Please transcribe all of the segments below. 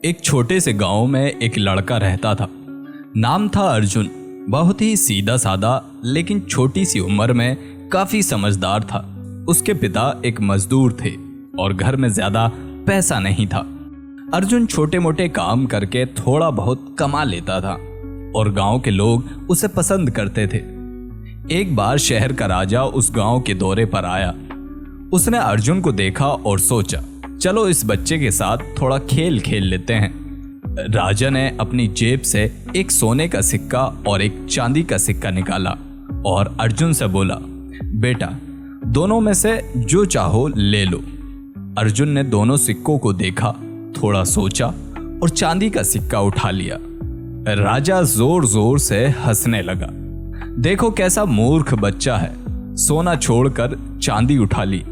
एक छोटे से गांव में एक लड़का रहता था। नाम था अर्जुन। बहुत ही सीधा साधा लेकिन छोटी सी उम्र में काफी समझदार था। उसके पिता एक मजदूर थे और घर में ज्यादा पैसा नहीं था। अर्जुन छोटे मोटे काम करके थोड़ा बहुत कमा लेता था और गांव के लोग उसे पसंद करते थे। एक बार शहर का राजा उस गांव के दौरे पर आया। उसने अर्जुन को देखा और सोचा, चलो इस बच्चे के साथ थोड़ा खेल खेल लेते हैं। राजा ने अपनी जेब से एक सोने का सिक्का और एक चांदी का सिक्का निकाला और अर्जुन से बोला, बेटा दोनों में से जो चाहो ले लो। अर्जुन ने दोनों सिक्कों को देखा, थोड़ा सोचा और चांदी का सिक्का उठा लिया। राजा जोर जोर से हंसने लगा। देखो कैसा मूर्ख बच्चा है, सोना छोड़कर चांदी उठा ली।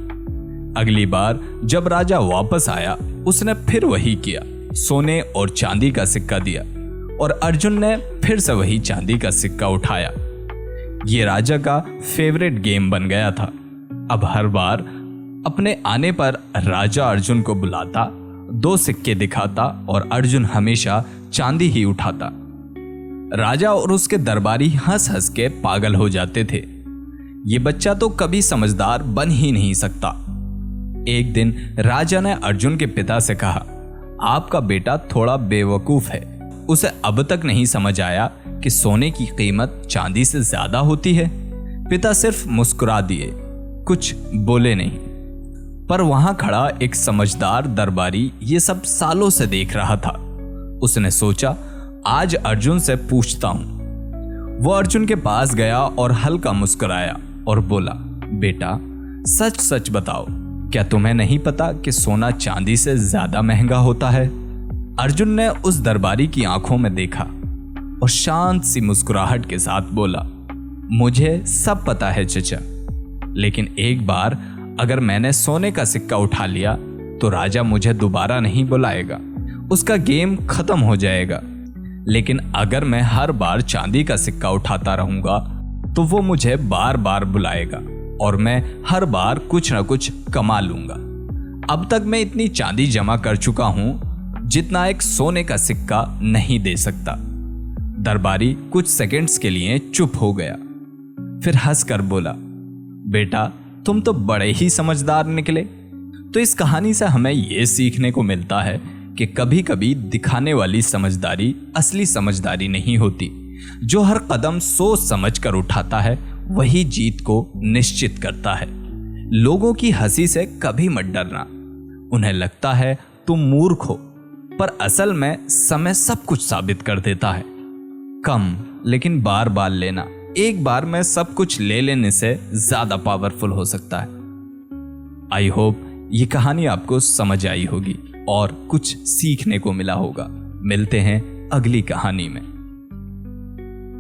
अगली बार जब राजा वापस आया उसने फिर वही किया, सोने और चांदी का सिक्का दिया और अर्जुन ने फिर से वही चांदी का सिक्का उठाया। ये राजा का फेवरेट गेम बन गया था। अब हर बार अपने आने पर राजा अर्जुन को बुलाता, दो सिक्के दिखाता और अर्जुन हमेशा चांदी ही उठाता। राजा और उसके दरबारी हंस हंस के पागल हो जाते थे। ये बच्चा तो कभी समझदार बन ही नहीं सकता। एक दिन राजा ने अर्जुन के पिता से कहा, आपका बेटा थोड़ा बेवकूफ है। उसे अब तक नहीं समझ आया कि सोने की कीमत चांदी से ज्यादा होती है। पिता सिर्फ मुस्कुरा दिए, कुछ बोले नहीं। पर वहां खड़ा एक समझदार दरबारी ये सब सालों से देख रहा था। उसने सोचा, आज अर्जुन से पूछता हूं। वो अर्जुन के पास गया और हल्का मुस्कुराया और बोला, बेटा सच सच बताओ, क्या तुम्हें नहीं पता कि सोना चांदी से ज्यादा महंगा होता है? अर्जुन ने उस दरबारी की आंखों में देखा और शांत सी मुस्कुराहट के साथ बोला, मुझे सब पता है चचा, लेकिन एक बार अगर मैंने सोने का सिक्का उठा लिया तो राजा मुझे दोबारा नहीं बुलाएगा, उसका गेम खत्म हो जाएगा। लेकिन अगर मैं हर बार चांदी का सिक्का उठाता रहूंगा तो वो मुझे बार बार बुलाएगा और मैं हर बार कुछ ना कुछ कमा लूंगा। अब तक मैं इतनी चांदी जमा कर चुका हूं जितना एक सोने का सिक्का नहीं दे सकता। दरबारी कुछ सेकंड्स के लिए चुप हो गया, फिर हंसकर बोला, बेटा तुम तो बड़े ही समझदार निकले। तो इस कहानी से हमें यह सीखने को मिलता है कि कभी कभी दिखाने वाली समझदारी असली समझदारी नहीं होती। जो हर कदम सोच समझ कर उठाता है वही जीत को निश्चित करता है। लोगों की हंसी से कभी मत डरना। उन्हें लगता है तुम मूर्ख हो, पर असल में समय सब कुछ साबित कर देता है। कम लेकिन बार बार लेना एक बार में सब कुछ ले लेने से ज्यादा पावरफुल हो सकता है। आई होप ये कहानी आपको समझ आई होगी और कुछ सीखने को मिला होगा। मिलते हैं अगली कहानी में।